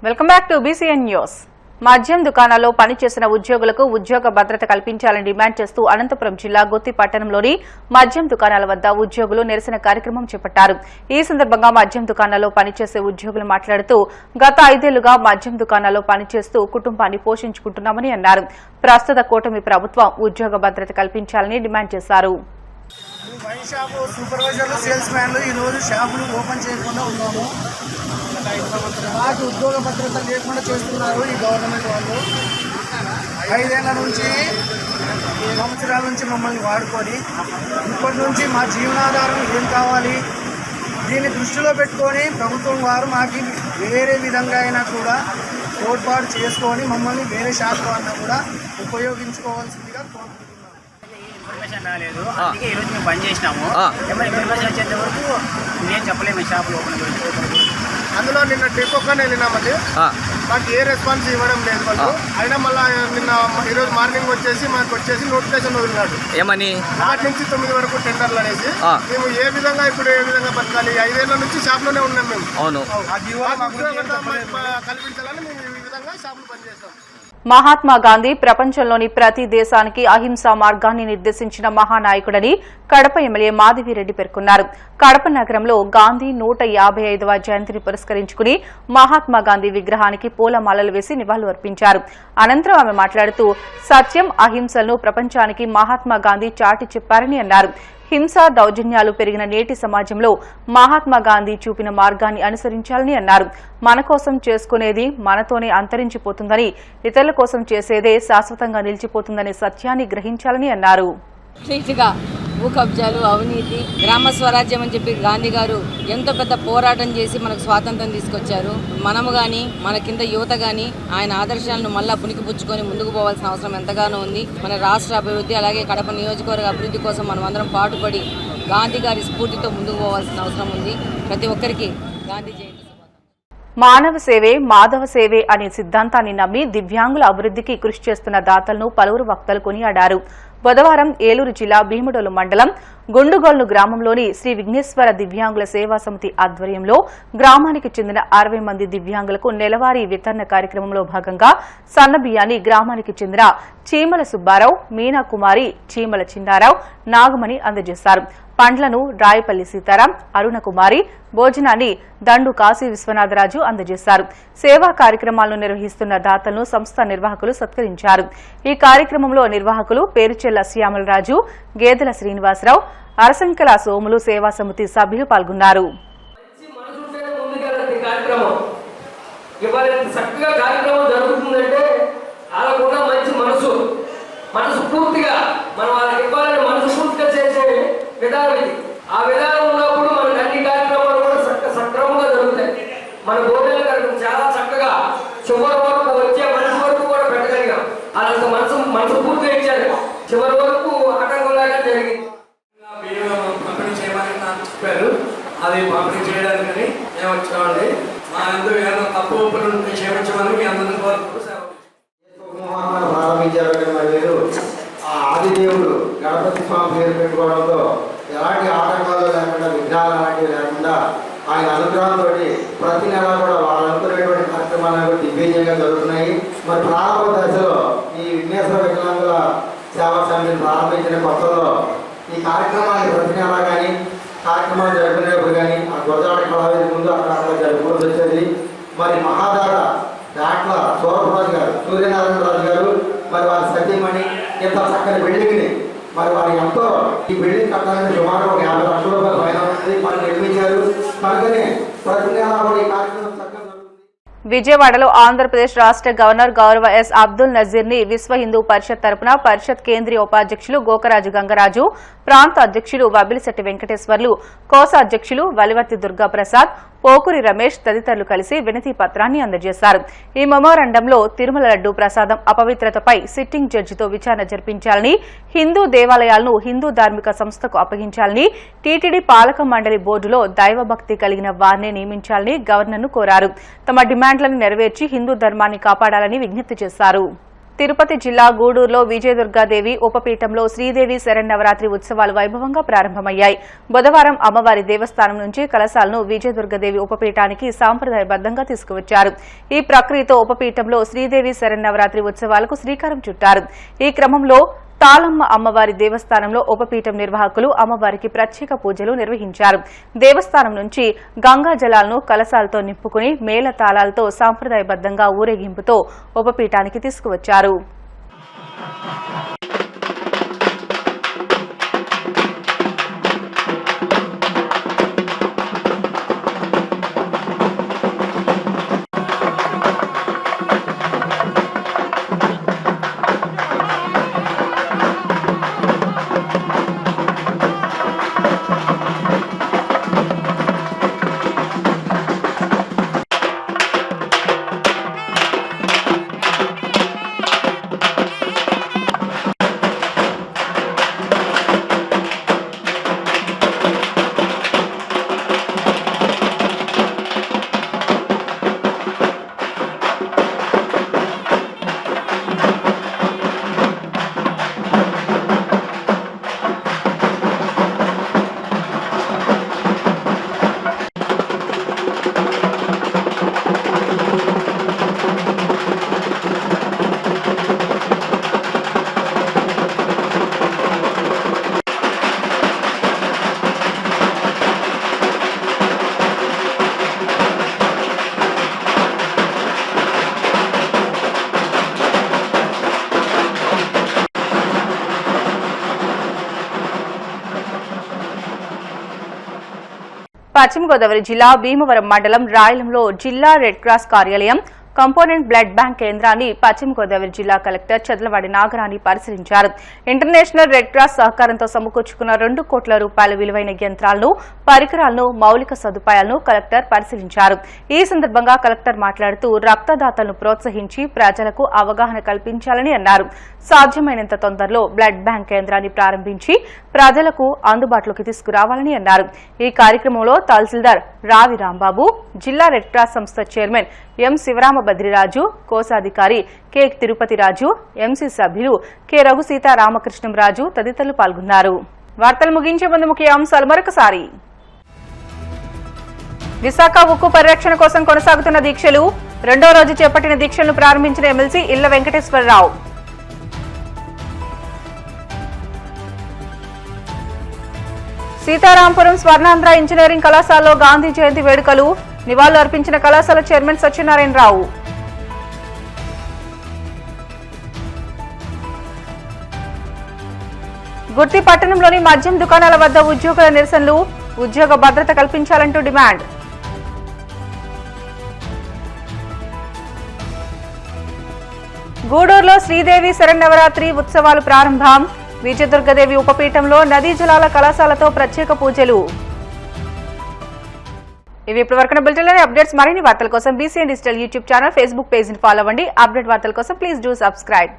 Welcome back to BCN news. మద్యం దుకాణాల్లో పనిచేసిన ఉద్యోగులకు ఉద్యోగ భద్రత కల్పించాలని డిమాండ్ చేస్తూ అనంతపురం జిల్లా గుత్తి పట్టణంలోని మద్యం దుకాణాల వద్ద ఉద్యోగులు నిరసన కార్యక్రమం చేపట్టారు. ఈ సందర్భంగా మద్యం దుకాణాల్లో పనిచేసే ఉద్యోగులు మాట్లాడుతూ గత 5 ఏళ్లుగా మద్యం దుకాణాల్లో పనిచేస్తూ కుటుంబాన్ని పోషించుకుంటున్నామని అన్నారు. ప్రస్తుత కూటమి ప్రభుత్వం ఉద్యోగ భద్రత కల్పించాలని డిమాండ్ చేశారు. వైన్ షాపు సూపర్వైజర్లు సేల్స్ మ్యాన్లు ఈరోజు షాపులు ఓపెన్ చేయకుండా ఉన్నాము. మాకు ఉద్యోగ భద్రత లేకుండా చేస్తున్నారు ఈ గవర్నమెంట్ వాళ్ళు. 5 ఏళ్ల నుంచి సంవత్సరాల నుంచి మమ్మల్ని వాడుకొని ఇప్పటి నుంచి మా జీవనాధారం ఏం కావాలి దీన్ని దృష్టిలో పెట్టుకొని ప్రభుత్వం వారు మాకు వేరే విధంగా అయినా కూడా తోడ్పాటు చేసుకొని మమ్మల్ని వేరే షాపులో అన్నా కూడా ఉపయోగించుకోవాల్సిందిగా కోరుకుంటున్నాం. ఇన్ఫర్మేషన్ రాలేదు, అందుకే ఈరోజు మేము బంద్ చేసినాము. ఎవరి ఇన్ఫర్మేషన్ వచ్చేంత వరకు నేను చెప్పలేము షాపులు ఓపెన్ గురించి. అందులో నిన్న డెపోకని వెళ్ళినామండి, మాకు ఏ రెస్పాన్స్ ఇవ్వడం లేదు వాళ్ళు. అయినా మళ్ళీ నిన్న ఈరోజు మార్నింగ్ మాకు వచ్చేసి నోటిఫికేషన్ వదిలినాడు. ఏమని 8 నుంచి 9 వరకు టెండర్లు అనేసి మేము ఏ విధంగా బతకాలి? 5 ఏళ్ల నుంచి షాప్లోనే ఉన్నాం మేము. కల్పించాలని మేము ఈ విధంగా షాపులు పనిచేస్తాం. మహాత్మా గాంధీ ప్రపంచంలోని ప్రతి దేశానికి అహింసా మార్గాన్ని నిర్దేశించిన మహానాయకుడని కడప ఎమ్మెల్యే మాధవిరెడ్డి పేర్కొన్నారు. కడప నగరంలో గాంధీ 155వ జయంతిని పురస్కరించుకుని మహాత్మా గాంధీ విగ్రహానికి పూలమాలలు వేసి నివాళులర్పించారు. అనంతరం ఆమె మాట్లాడుతూ సత్యం అహింసలను ప్రపంచానికి మహాత్మా గాంధీ చాటి చెప్పారని అన్నారు. హింసా దౌర్జన్యాలు పెరిగిన నేటి సమాజంలో మహాత్మా గాంధీ చూపిన మార్గాన్ని అనుసరించాలని అన్నారు. మన కోసం చేసుకునేది మనతోనే అంతరించిపోతుందని, ఇతరుల కోసం చేసేదే శాశ్వతంగా నిలిచిపోతుందనే సత్యాన్ని గ్రహించాలని అన్నారు. భూ కబ్జాలు, అవినీతి, గ్రామ స్వరాజ్యం అని చెప్పి గాంధీ గారు ఎంతో పెద్ద పోరాటం చేసి మనకు స్వాతంత్రం తీసుకొచ్చారు. మనము కానీ మన కింద యువత కానీ ఆయన ఆదర్శాలను మళ్ళా పుణికిపుచ్చుకొని ముందుకు పోవాల్సిన అవసరం ఎంతగానో ఉంది. మన రాష్ట్ర అభివృద్ధి అలాగే కడప నియోజకవర్గ అభివృద్ధి కోసం మనం అందరం పాటుపడి గాంధీ గారి స్ఫూర్తితో ముందుకు పోవాల్సిన అవసరం ఉంది. ప్రతి ఒక్కరికి గాంధీ జయంతి. మానవ సేవే మాధవ సేవే అనే సిద్ధాంతాన్ని నమ్మి దివ్యాంగుల అభివృద్ధికి కృషి చేస్తున్న దాతలను పలువురు వక్తలు కొనియాడారు. బుధవారం ఏలూరు జిల్లా భీముడోలు మండలం గుండుగోల్ను గ్రామంలోని శ్రీ విఘ్నేశ్వర దివ్యాంగుల సేవా సమితి ఆధ్వర్యంలో గ్రామానికి చెందిన 60 మంది దివ్యాంగులకు నెలవారీ వితరణ కార్యక్రమంలో భాగంగా సన్నబియ్యాన్ని గ్రామానికి చెందిన చీమల సుబ్బారావు, మీనా కుమారి, చీమల చిన్నారావు, నాగమణి అందజేశారు. పండ్లను రాయపల్లి సీతారాం, అరుణకుమారి, భోజనాన్ని దండు కాశీ విశ్వనాథరాజు అందజేశారు. సేవా కార్యక్రమాలను నిర్వహిస్తున్న దాతలను సంస్థ నిర్వాహకులు సత్కరించారు. ఈ కార్యక్రమంలో నిర్వాహకులు పేరుచెల్ల శ్యామలరాజు, గేదెల శ్రీనివాసరావు, అరసంకల సోములు సేవా సమితి సభ్యులు పాల్గొన్నారు. మనసు పూర్తిగా మనం వాళ్ళకి ఇవ్వాలని మనసు పూర్తిగా చేసే విధానం ఇది. ఆ విధానం ఉన్నప్పుడు మనకు అన్ని కార్యక్రమాలు కూడా సక్రమంగా జరుగుతాయి. మన భోజన కార్యక్రమం చాలా చక్కగా చివరి వరకు వచ్చే మనసు వరకు కూడా పెట్టగలిగాం. అలాంటి మనసు పూర్తిగా ఇచ్చారు. చివరి వరకు ఆటంకంలాగా జరిగింది. పంపిణీ చేయమని నాకు చెప్పారు. అది పంపిణీ చేయడానికని మేము వచ్చామండి. మా అందరూ ఏదైనా తప్పు ఒప్పులు క్షమించమని మీ అందరినీ కోరుకుంటూ ప్రారంభించారు. ఆదిదేవుడు గణపతి స్వామి పేరు పెట్టుకోవడంతో ఎలాంటి ఆటంకాలు లేకుండా, విఘ్నాలు అలాంటివి లేకుండా ఆయన అనుగ్రహంతో ప్రతి నెల కూడా వాళ్ళు అనుకునేటువంటి కార్యక్రమాలు దిగ్విజయంగా జరుగుతున్నాయి. మరి ప్రారంభ దశలో ఈ విఘ్నేశ్వర వికలాంగుల సేవా సమితిని ప్రారంభించిన కొత్తలో ఈ కార్యక్రమాన్ని ప్రతి నెల కానీ కార్యక్రమాలు జరుపుకునేప్పుడు కానీ ఆ గురజాడ కళావేది ముందు అక్కడ జరుపుకోవాల్సి వచ్చేది. మరి మహాదాత దాంట్లో సూరపరాజు గారు, సూర్యనారాయణరాజు గారు, మరి వారి సతీమణి ఇంత చక్కని బిల్డింగ్ని మరి వారు ఎంతో ఈ బిల్డింగ్ కట్టాలని సుమారు 50 లక్షల రూపాయలు పైన ఉంది మరి నిర్మించారు. కనుకనే ప్రతి నెల కూడా ఈ కార్యక్రమం చక్కగా జరుగుతుంది. విజయవాడలో ఆంధ్రప్రదేశ్ రాష్ట్ర గవర్నర్ గౌరవ ఎస్ అబ్దుల్ నజీర్ ని విశ్వ హిందూ పరిషత్ తరపున పరిషత్ కేంద్రీయ ఉపాధ్యక్షులు గోకరాజు గంగరాజు, ప్రాంత అధ్యక్షులు వబిలిశెట్టి వెంకటేశ్వర్లు, కోస అధ్యక్షులు వలివర్తి దుర్గాప్రసాద్, పోకురి రమేష్ తదితరులు కలిసి వినతి పత్రాన్ని అందజేశారు. ఈ మెమోరాండంలో తిరుమల లడ్డూ ప్రసాదం అపవిత్రతపై సిట్టింగ్ జడ్జితో విచారణ జరిపించాలని, హిందూ దేవాలయాలను హిందూ ధార్మిక సంస్థకు అప్పగించాలని, టీటీడీ పాలక మండలి బోర్డులో దైవభక్తి కలిగిన వారిని నియమించాలని గవర్నర్ను కోరారు. తమ డిమాండ్లను నెరవేర్చి హిందూ ధర్మాన్ని కాపాడాలని విజ్ఞప్తి చేశారు. తిరుపతి జిల్లా గూడూరులో విజయదుర్గాదేవి ఉపపీఠంలో శ్రీదేవి శరన్నవరాత్రి ఉత్సవాలు వైభవంగా ప్రారంభమయ్యాయి. బుధవారం అమ్మవారి దేవస్థానం నుంచి కలశాలను విజయదుర్గాదేవి ఉపపీఠానికి సాంప్రదాయబద్దంగా తీసుకువచ్చారు. ఈ ప్రక్రియతో ఉపపీఠంలో శ్రీదేవి శరన్నవరాత్రి ఉత్సవాలకు శ్రీకారం చుట్టారు. ఈ క్రమంలో తాళమ్మ అమ్మవారి దేవస్థానంలో ఉపపీఠం నిర్వాహకులు అమ్మవారికి ప్రత్యేక పూజలు నిర్వహించారు. దేవస్థానం నుంచి గంగా జలాలను కలశాలతో నింపుకుని మేళ తాళాలతో సాంప్రదాయబద్దంగా ఊరేగింపుతో ఉపపీఠానికి తీసుకువచ్చారు. పశ్చిమ గోదావరి జిల్లా భీమవరం మండలం రాయలంలో జిల్లా రెడ్ క్రాస్ కార్యాలయం కంపోనెంట్ బ్లడ్ బ్యాంక్ కేంద్రాన్ని పశ్చిమ గోదావరి జిల్లా కలెక్టర్ చదలవాడి నాగరాణి పరిశీలించారు. ఇంటర్నేషనల్ రెడ్ క్రాస్ సహకారంతో సమకూర్చుకున్న 2 కోట్ల రూపాయల విలువైన యంత్రాలను, పరికరాలను, మౌలిక సదుపాయాలను కలెక్టర్ పరిశీలించారు. ఈ సందర్భంగా కలెక్టర్ మాట్లాడుతూ రక్తదాతలను ప్రోత్సహించి ప్రజలకు అవగాహన కల్పించాలని అన్నారు. సాధ్యమైనంత తొందరలో బ్లడ్ బ్యాంక్ కేంద్రాన్ని ప్రారంభించి ప్రజలకు అందుబాటులోకి తీసుకురావాలని అన్నారు. ఈ కార్యక్రమంలో తహసీల్దార్ రావి రాంబాబు, జిల్లా రెడ్ క్రాస్ సంస్థ చైర్మన్ ఎం శివరామ బద్రిరాజు, కోశాధికారి కె తిరుపతిరాజు, ఎంసీ సభ్యులు కె రఘు సీతారామకృష్ణంరాజు తదితరులు పాల్గొన్నారు. వార్తలు ముగించే ముందు ముఖ్య అంశాలు మరొకసారి. విశాఖ ఉక్కు పరిరక్షణ కోసం కొనసాగుతున్న దీక్షలు, 2వ రోజు చేపట్టిన దీక్షలను ప్రారంభించిన ఎమ్మెల్సీ ఇళ్ల వెంకటేశ్వరరావు. సీతారాంపురం స్వర్ణాంధ్ర ఇంజనీరింగ్ కళాశాలలో గాంధీ జయంతి వేడుకలు, నివాళులు అర్పించిన కళాశాల చైర్మన్ సత్యనారాయణరావు. గుర్తి పట్టణంలోని మద్యం దుకాణాల వద్ద ఉద్యోగుల నిరసనలు, ఉద్యోగ భద్రత కల్పించాలంటూ డిమాండ్. గూడూరులో శ్రీదేవి శరన్నవరాత్రి ఉత్సవాలు ప్రారంభం, విజయదుర్గదేవి ఉపపీఠంలో నదీ జలాల కళాశాలతో ప్రత్యేక పూజలు. ఇవి ఇప్పటివరకు బులెటిన్లోని అప్డేట్స్. మరిన్ని వార్తల కోసం BCN digital YouTube channel, Facebook page ని ఫాలో అవ్వండి. అప్డేట్ వార్తల కోసం ప్లీజ్ డూ సబ్స్క్రైబ్.